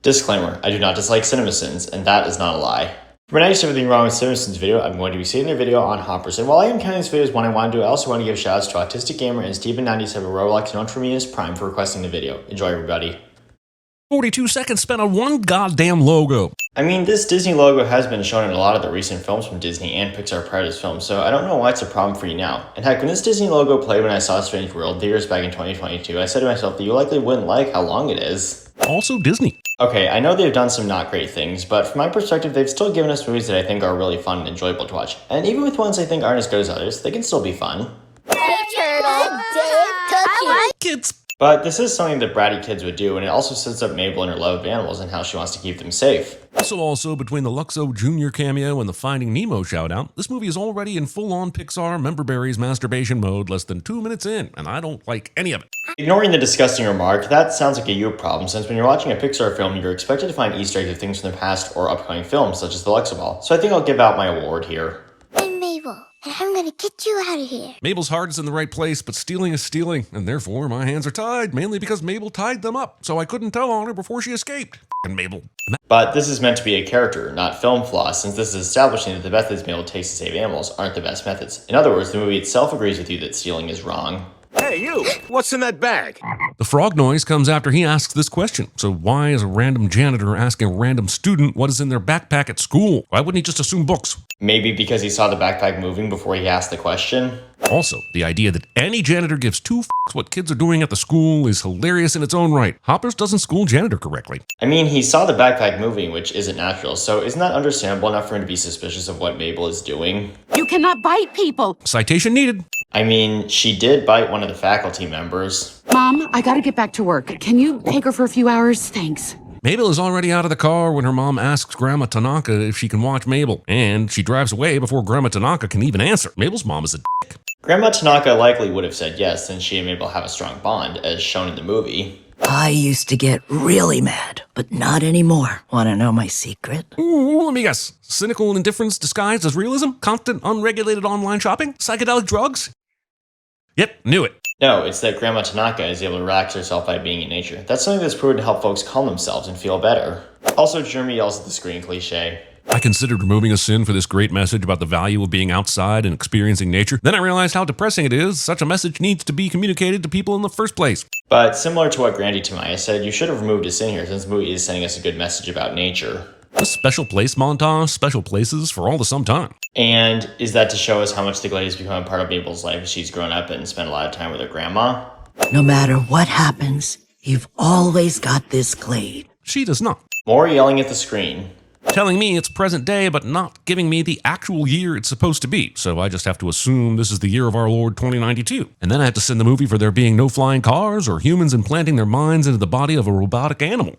Disclaimer, I do not dislike CinemaSins, and that is not a lie. For my next everything wrong with CinemaSins video, I'm going to be seeing their video on hoppers, and while I am counting this video as one I want to do, I also want to give shoutouts to Autistic Gamer and Steven97 Roblox, known for me as Prime, for requesting the video. Enjoy, everybody. 42 seconds spent on one goddamn logo. I mean, this Disney logo has been shown in a lot of the recent films from Disney and Pixar prior to this film, so I don't know why it's a problem for you now. And heck, when this Disney logo played when I saw Strange World years back in 2022, I said to myself that you likely wouldn't like how long it is. Also Disney. Okay, I know they've done some not great things, but from my perspective, they've still given us movies that I think are really fun and enjoyable to watch. And even with ones I think aren't as good as others, they can still be fun. Kids. But this is something that bratty kids would do, and it also sets up Mabel and her love of animals and how she wants to keep them safe. Also, between the Luxo Jr. cameo and the Finding Nemo shoutout, this movie is already in full-on Pixar Memberberries masturbation mode less than 2 minutes in, and I don't like any of it. Ignoring the disgusting remark, that sounds like a you problem, since when you're watching a Pixar film, you're expected to find Easter eggs of things from the past or upcoming films, such as the Luxo Ball. So I think I'll give out my award here. I'm Mabel, and I'm gonna get you out of here. Mabel's heart is in the right place, but stealing is stealing, and therefore my hands are tied, mainly because Mabel tied them up, so I couldn't tell on her before she escaped. And Mabel. But this is meant to be a character, not film flaw, since this is establishing that the methods Mabel takes to save animals aren't the best methods. In other words, the movie itself agrees with you that stealing is wrong. Hey, you! What's in that bag? The frog noise comes after he asks this question. So why is a random janitor asking a random student what is in their backpack at school? Why wouldn't he just assume books? Maybe because he saw the backpack moving before he asked the question? Also, the idea that any janitor gives two f***s what kids are doing at the school is hilarious in its own right. Hoppers doesn't school janitor correctly. I mean, he saw the backpack moving, which isn't natural, so isn't that understandable enough for him to be suspicious of what Mabel is doing? You cannot bite people. Citation needed. I mean, she did bite one of the faculty members. Mom, I gotta get back to work. Can you take her for a few hours? Thanks. Mabel is already out of the car when her mom asks Grandma Tanaka if she can watch Mabel, and she drives away before Grandma Tanaka can even answer. Mabel's mom is a dick. Grandma Tanaka likely would have said yes, since she and Mabel have a strong bond, as shown in the movie. I used to get really mad, but not anymore. Want to know my secret? Ooh, let me guess. Cynical indifference disguised as realism? Constant unregulated online shopping? Psychedelic drugs? Yep, knew it. No, it's that Grandma Tanaka is able to relax herself by being in nature. That's something that's proven to help folks calm themselves and feel better. Also, Jeremy yells at the screen cliche. I considered removing a sin for this great message about the value of being outside and experiencing nature. Then I realized how depressing it is. Such a message needs to be communicated to people in the first place. But similar to what Grandy Tamaya said, you should have removed a sin here, since the movie is sending us a good message about nature. A special place montage, special places for all the sometime. And is that to show us how much the glade has become a part of Mabel's life as she's grown up and spent a lot of time with her grandma? No matter what happens, you've always got this glade. She does not. More yelling at the screen. Telling me it's present day, but not giving me the actual year it's supposed to be. So I just have to assume this is the year of our Lord 2092. And then I have to send the movie for there being no flying cars or humans implanting their minds into the body of a robotic animal.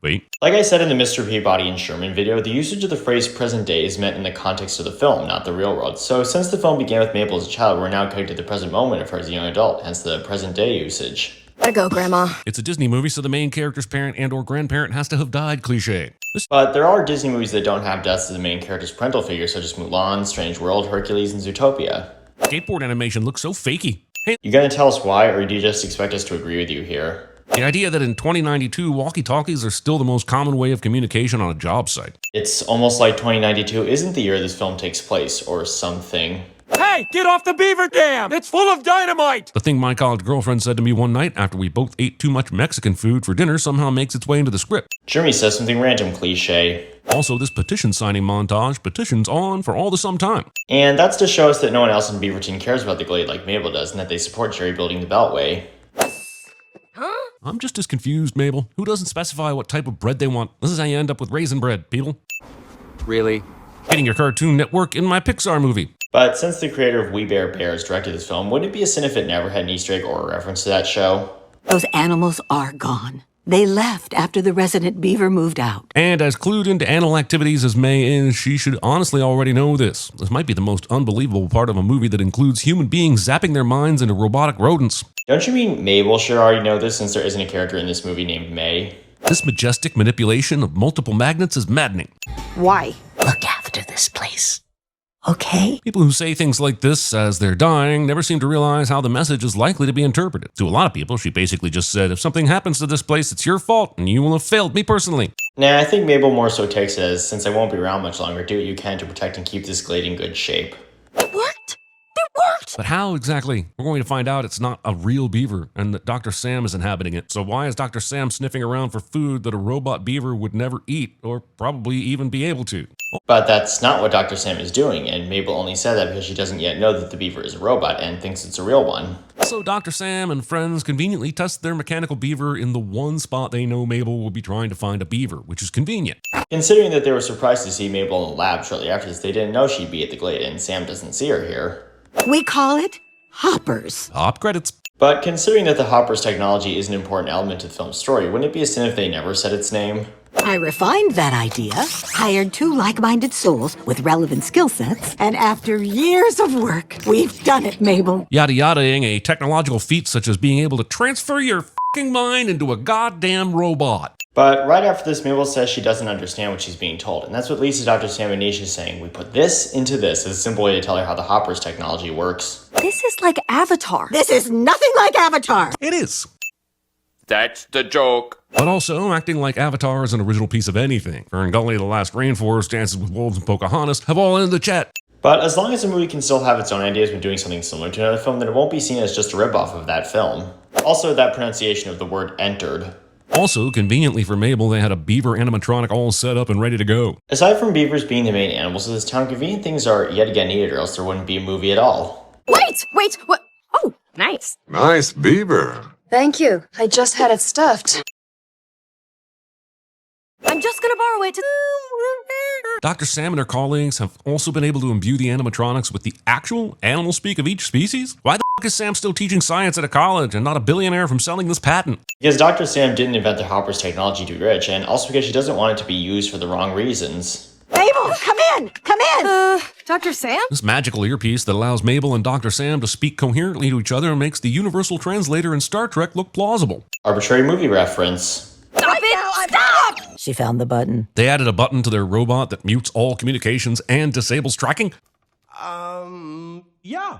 Wait. Like I said in the Mr. Peabody and Sherman video, the usage of the phrase present day is meant in the context of the film, not the real world. So since the film began with Mabel as a child, we're now cutting to the present moment of her as a young adult, hence the present day usage. Gotta go, Grandma. It's a Disney movie, so the main character's parent and or grandparent has to have died cliche. But there are Disney movies that don't have deaths as the main character's parental figure, such as Mulan, Strange World, Hercules, and Zootopia. Skateboard animation looks so fakey. Hey, You gonna tell us why, or do you just expect us to agree with you here? the idea that in 2092, walkie-talkies are still the most common way of communication on a job site. It's almost like 2092 isn't the year this film takes place, or something. Hey, get off the beaver dam! It's full of dynamite! The thing my college girlfriend said to me one night after we both ate too much Mexican food for dinner somehow makes its way into the script. Jeremy says something random cliche. Also, this petition signing montage, petitions on for all the sometime. And that's to show us that no one else in Beaverton cares about the glade like Mabel does, and that they support Jerry building the Beltway. I'm just as confused, Mabel. Who doesn't specify what type of bread they want? This is how you end up with raisin bread, people. Really? Hitting your Cartoon Network in my Pixar movie. But since the creator of We Bare Bears directed this film, wouldn't it be a sin if it never had an Easter egg or a reference to that show? Those animals are gone. They left after the resident beaver moved out. And as clued into animal activities as May is, she should honestly already know this. This might be the most unbelievable part of a movie that includes human beings zapping their minds into robotic rodents. Don't you mean Mabel should already know this, since there isn't a character in this movie named May? This majestic manipulation of multiple magnets is maddening. Why? Look after this place. okay? People who say things like this as they're dying never seem to realize how the message is likely to be interpreted. To a lot of people, she basically just said, if something happens to this place, it's your fault, and you will have failed me personally. Nah, I think Mabel more so takes it as, since I won't be around much longer, do what you can to protect and keep this glade in good shape. It worked! It worked! But how exactly? We're going to find out it's not a real beaver and that Dr. Sam is inhabiting it. So why is Dr. Sam sniffing around for food that a robot beaver would never eat or probably even be able to? But that's not what Dr. Sam is doing, and Mabel only said that because she doesn't yet know that the beaver is a robot and thinks it's a real one. So Dr. Sam and friends conveniently test their mechanical beaver in the one spot they know Mabel will be trying to find a beaver, which is convenient. Considering that they were surprised to see Mabel in the lab shortly after this, they didn't know she'd be at the glade, and Sam doesn't see her here. We call it hoppers. Hop credits. But considering that the Hopper's technology is an important element to the film's story, wouldn't it be a sin if they never said its name? I refined that idea, hired 2 like-minded souls with relevant skill sets, and after years of work, we've done it, Mabel. Yada yadaing a technological feat such as being able to transfer your f***ing mind into a goddamn robot. But right after this, Mabel says she doesn't understand what she's being told, and that's what leads to Dr. Sam and Nisha saying, we put this into this as a simple way to tell her how the Hopper's technology works. This is like Avatar. This is nothing like Avatar. It is. That's the joke. But also, acting like Avatar is an original piece of anything. Ferngully, The Last Rainforest, Dances with Wolves, and Pocahontas have all in the chat. But as long as the movie can still have its own ideas when doing something similar to another film, then it won't be seen as just a ripoff of that film. Also, that pronunciation of the word entered. Also, conveniently for Mabel, they had a beaver animatronic all set up and ready to go. Aside from beavers being the main animals of this town, convenient things are yet again needed, or else there wouldn't be a movie at all. Wait, what? Oh, nice. Nice beaver. Thank you. I just had it stuffed. I'm just gonna borrow it to... Dr. Sam and her colleagues have also been able to imbue the animatronics with the actual animal speak of each species? Why the f*** is Sam still teaching science at a college and not a billionaire from selling this patent? Because Dr. Sam didn't invent the Hopper's technology to be rich, and also because she doesn't want it to be used for the wrong reasons. Mabel, come in! Come in! Dr. Sam? This magical earpiece that allows Mabel and Dr. Sam to speak coherently to each other makes the universal translator in Star Trek look plausible. Arbitrary movie reference. Stop it! Stop! She found the button. They added a button to their robot that mutes all communications and disables tracking. Yeah.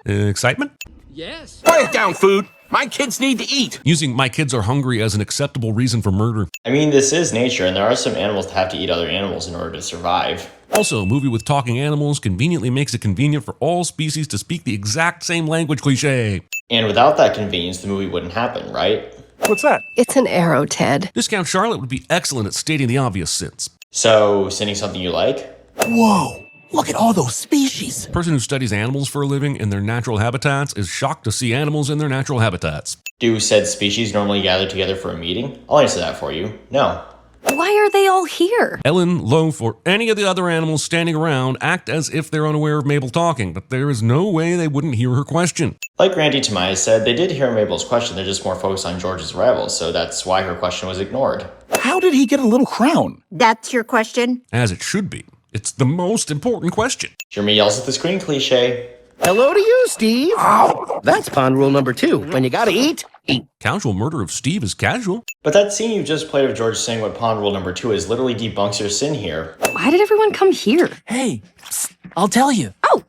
Excitement? Yes. Quiet down, food. My kids need to eat. Using "my kids are hungry" as an acceptable reason for murder. I mean, this is nature, and there are some animals that have to eat other animals in order to survive. Also, a movie with talking animals conveniently makes it convenient for all species to speak the exact same language cliche. And without that convenience, the movie wouldn't happen, right? What's that? It's an arrow, Ted. Discount Charlotte would be excellent at stating the obvious sins. So, sending something you like? Whoa! Look at all those species! A person who studies animals for a living in their natural habitats is shocked to see animals in their natural habitats. Do said species normally gather together for a meeting? I'll answer that for you. No. Why are they all here? Ellen, Loaf, or any of the other animals standing around act as if they're unaware of Mabel talking, but there is no way they wouldn't hear her question. Like Randy Tobias said, they did hear Mabel's question, they're just more focused on George's arrival, so that's why her question was ignored. How did he get a little crown? That's your question? As it should be. It's the most important question. Jeremy yells at the screen cliche. Hello to you, Steve. That's pond rule number 2. When you gotta eat, eat. Casual murder of Steve is casual. But that scene you just played of George saying what pond rule number 2 is literally debunks your sin here. Why did everyone come here? Hey, psst, I'll tell you. Oh,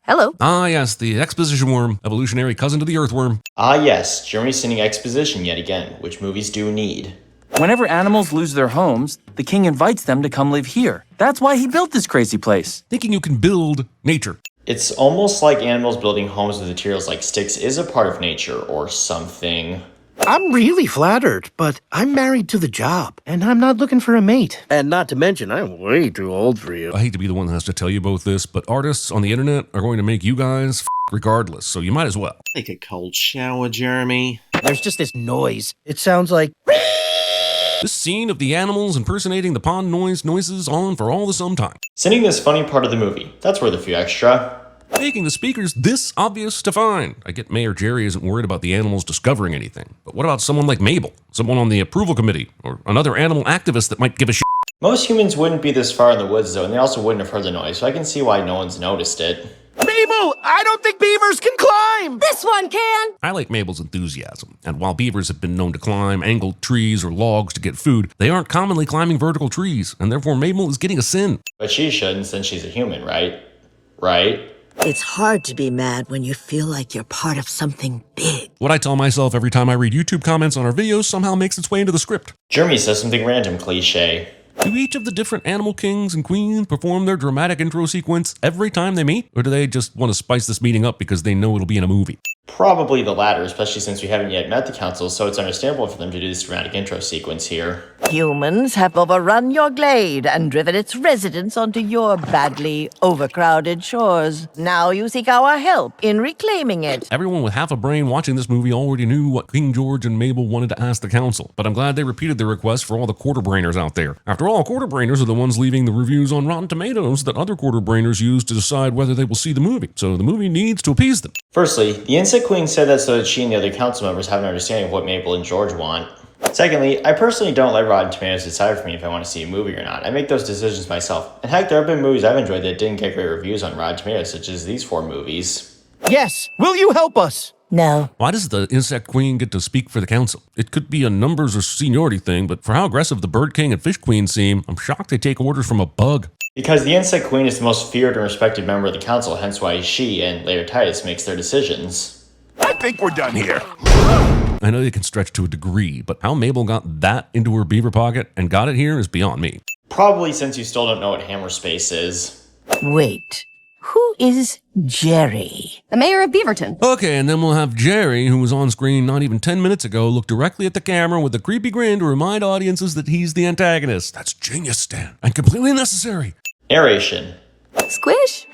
hello. Ah, yes, the exposition worm, evolutionary cousin to the earthworm. Ah yes, Jeremy's sending exposition yet again, which movies do need. Whenever animals lose their homes, the king invites them to come live here. That's why he built this crazy place. Thinking you can build nature. It's almost like animals building homes with materials like sticks is a part of nature or something. I'm really flattered, but I'm married to the job, and I'm not looking for a mate. And not to mention, I'm way too old for you. I hate to be the one that has to tell you both this, but artists on the internet are going to make you guys regardless, so you might as well. Take a cold shower, Jeremy. There's just this noise. It sounds like... This scene of the animals impersonating the pond noises on for all the sometime. Sending this funny part of the movie, that's worth a few extra. Making the speakers this obvious to find. I get Mayor Jerry isn't worried about the animals discovering anything, but what about someone like Mabel? Someone on the approval committee, or another animal activist that might give a shit? Most humans wouldn't be this far in the woods though, and they also wouldn't have heard the noise, so I can see why no one's noticed it. Mabel! Mabel, I don't think beavers can climb! This one can! I like Mabel's enthusiasm, and while beavers have been known to climb angled trees or logs to get food, they aren't commonly climbing vertical trees, and therefore Mabel is getting a sin. But she shouldn't since she's a human, right? Right? It's hard to be mad when you feel like you're part of something big. What I tell myself every time I read YouTube comments on our videos somehow makes its way into the script. Jeremy says something random cliche. Do each of the different animal kings and queens perform their dramatic intro sequence every time they meet? Or do they just want to spice this meeting up because they know it'll be in a movie? Probably the latter, especially since we haven't yet met the council, so it's understandable for them to do this dramatic intro sequence here. Humans have overrun your glade and driven its residents onto your badly overcrowded shores. Now you seek our help in reclaiming it. Everyone with half a brain watching this movie already knew what King George and Mabel wanted to ask the council, but I'm glad they repeated their request for all the quarter-brainers out there. After all, quarter-brainers are the ones leaving the reviews on Rotten Tomatoes that other quarter-brainers use to decide whether they will see the movie, so the movie needs to appease them. Firstly, the insect queen said that so that she and the other council members have an understanding of what Mabel and George want. Secondly, I personally don't let Rotten Tomatoes decide for me if I want to see a movie or not. I make those decisions myself. And heck, there have been movies I've enjoyed that didn't get great reviews on Rotten Tomatoes, such as these 4 movies. Yes, will you help us? No. Why does the insect queen get to speak for the council? It could be a numbers or seniority thing, but for how aggressive the bird king and fish queen seem, I'm shocked they take orders from a bug. Because the insect queen is the most feared and respected member of the council, hence why she and later Titus makes their decisions. I think we're done here. I know they can stretch to a degree, but how Mabel got that into her beaver pocket and got it here is beyond me. Probably since you still don't know what hammer space is. Wait, who is Jerry? The mayor of Beaverton. Okay, and then we'll have Jerry, who was on screen not even 10 minutes ago, look directly at the camera with a creepy grin to remind audiences that he's the antagonist. That's genius, Stan, and completely necessary. Narration. Squish?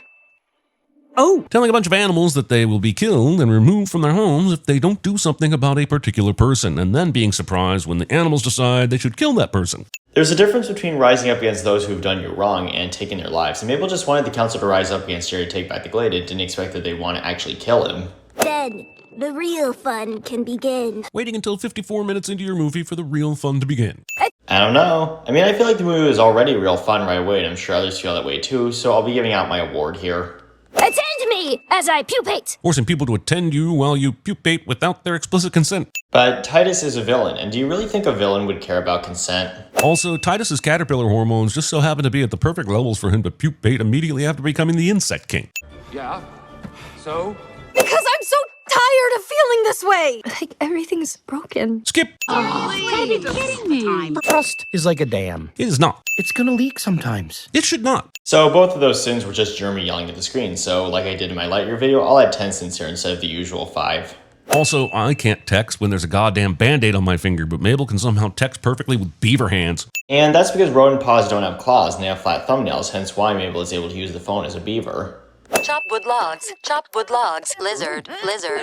Oh! Telling a bunch of animals that they will be killed and removed from their homes if they don't do something about a particular person, and then being surprised when the animals decide they should kill that person. There's a difference between rising up against those who've done you wrong and taking their lives, and Mabel just wanted the council to rise up against Jerry to take back the glade and didn't expect that they'd want to actually kill him. Then the real fun can begin. Waiting until 54 minutes into your movie for the real fun to begin. I don't know. I mean, I feel like the movie was already real fun right away, and I'm sure others feel that way too, so I'll be giving out my award here. Attend me as I pupate. Forcing people to attend you while you pupate without their explicit consent. But Titus is a villain, and do you really think a villain would care about consent? Also, Titus's caterpillar hormones just so happen to be at the perfect levels for him to pupate immediately after becoming the insect king. Yeah? So? Because I'm so tired of feeling this way! Like everything's broken. Skip! Trust is like a dam. It is not. It's gonna leak sometimes. It should not. So both of those sins were just Jeremy yelling at the screen, so like I did in my Lightyear video, I'll add 10 sins here instead of the usual 5. Also, I can't text when there's a goddamn band-aid on my finger, but Mabel can somehow text perfectly with beaver hands. And that's because rodent paws don't have claws and they have flat thumbnails, hence why Mabel is able to use the phone as a beaver. Chop wood logs, lizard,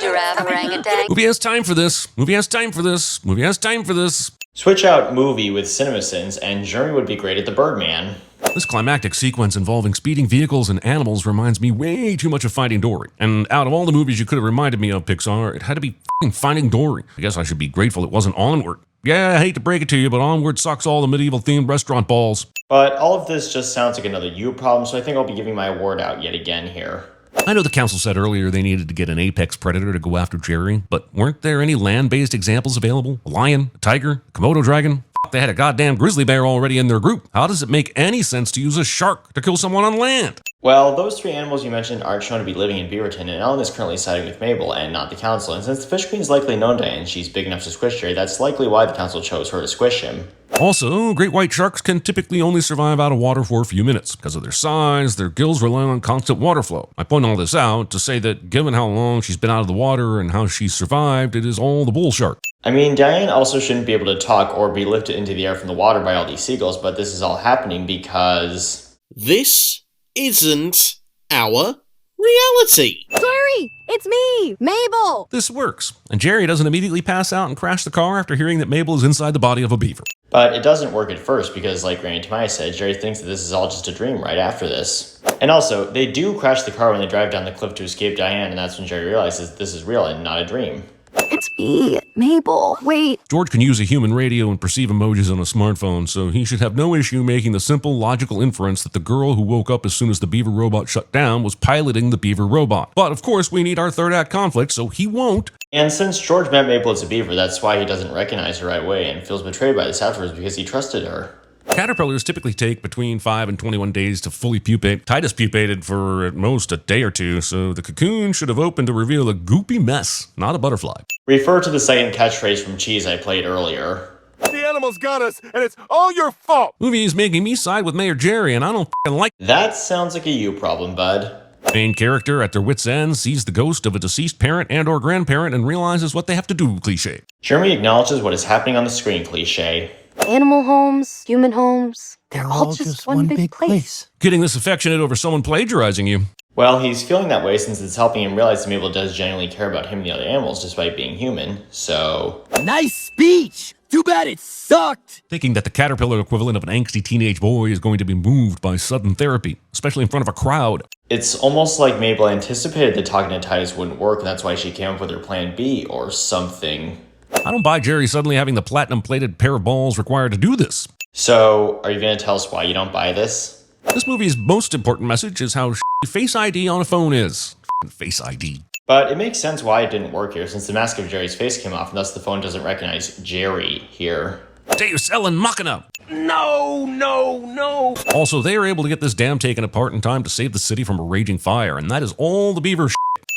giraffe, orangutan. Movie has time for this. Movie has time for this. Movie has time for this. Switch out movie with CinemaSins, and Jeremy would be great at the Birdman. This climactic sequence involving speeding vehicles and animals reminds me way too much of Finding Dory. And out of all the movies you could have reminded me of, Pixar, it had to be f***ing Finding Dory. I guess I should be grateful it wasn't Onward. Yeah, I hate to break it to you, but Onward sucks all the medieval-themed restaurant balls. But all of this just sounds like another you problem, so I think I'll be giving my award out yet again here. I know the council said earlier they needed to get an apex predator to go after Jerry, but weren't there any land-based examples available? A lion, a tiger, a Komodo dragon? They had a goddamn grizzly bear already in their group. How does it make any sense to use a shark to kill someone on land? Well, those 3 animals you mentioned aren't shown to be living in Beaverton, and Ellen is currently siding with Mabel and not the council, and since the Fish Queen's likely known to and she's big enough to squish Jerry, that's likely why the council chose her to squish him. Also, great white sharks can typically only survive out of water for a few minutes. Because of their size, their gills rely on constant water flow. I point all this out to say that given how long she's been out of the water and how she's survived, it is all the bull shark. I mean, Diane also shouldn't be able to talk or be lifted into the air from the water by all these seagulls, but this is all happening because... This isn't our reality. Jerry, it's me, Mabel. This works, and Jerry doesn't immediately pass out and crash the car after hearing that Mabel is inside the body of a beaver. But it doesn't work at first because, like Granny Tamaya said, Jerry thinks that this is all just a dream right after this. And also, they do crash the car when they drive down the cliff to escape Diane, and that's when Jerry realizes this is real and not a dream. It's me, Mabel. Wait. George can use a human radio and perceive emojis on a smartphone, so he should have no issue making the simple, logical inference that the girl who woke up as soon as the beaver robot shut down was piloting the beaver robot. But of course, we need our third act conflict, so he won't. And since George met Mabel as a beaver, that's why he doesn't recognize her right away and feels betrayed by this afterwards because he trusted her. Caterpillars typically take between 5 and 21 days to fully pupate. Titus pupated for at most a day or two, so the cocoon should have opened to reveal a goopy mess, not a butterfly. Refer to the second catchphrase from Cheese I played earlier. The animals got us, and it's all your fault! Movie is making me side with Mayor Jerry, and I don't f***ing like That sounds like a you problem, bud. Main character, at their wits' end, sees the ghost of a deceased parent and or grandparent and realizes what they have to do, cliche. Jeremy acknowledges what is happening on the screen, cliche. Animal homes, human homes. They're all just one big place. Getting this affectionate over someone plagiarizing you. Well, he's feeling that way since it's helping him realize that Mabel does genuinely care about him and the other animals despite being human, so... Nice speech! Too bad it sucked! Thinking that the caterpillar equivalent of an angsty teenage boy is going to be moved by sudden therapy, especially in front of a crowd. It's almost like Mabel anticipated that talking to Titus wouldn't work, and that's why she came up with her plan B or something. I don't buy Jerry suddenly having the platinum-plated pair of balls required to do this. So, are you going to tell us why you don't buy this? This movie's most important message is how Face ID on a phone is. Face ID. But it makes sense why it didn't work here, since the mask of Jerry's face came off, and thus the phone doesn't recognize Jerry here. Deus Ex Machina! No, no, no! Also, they are able to get this dam taken apart in time to save the city from a raging fire, and that is all the beaver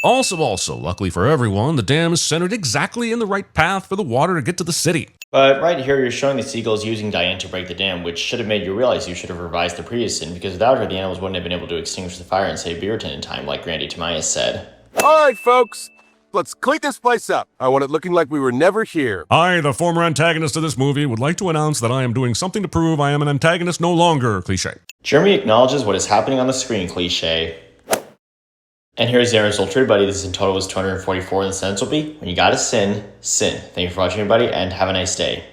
Also, luckily for everyone, the dam is centered exactly in the right path for the water to get to the city. But right here, you're showing the seagulls using Diane to break the dam, which should have made you realize you should have revised the previous scene, because without her, the animals wouldn't have been able to extinguish the fire and save Beaverton in time, like Grandy Tamias said. Alright, folks. Let's clean this place up. I want it looking like we were never here. I, the former antagonist of this movie, would like to announce that I am doing something to prove I am an antagonist no longer, cliche. Jeremy acknowledges what is happening on the screen, cliche. And here's the result, everybody. This in total was 244, and the sentence will be, when you gotta sin, sin. Thank you for watching, everybody, and have a nice day.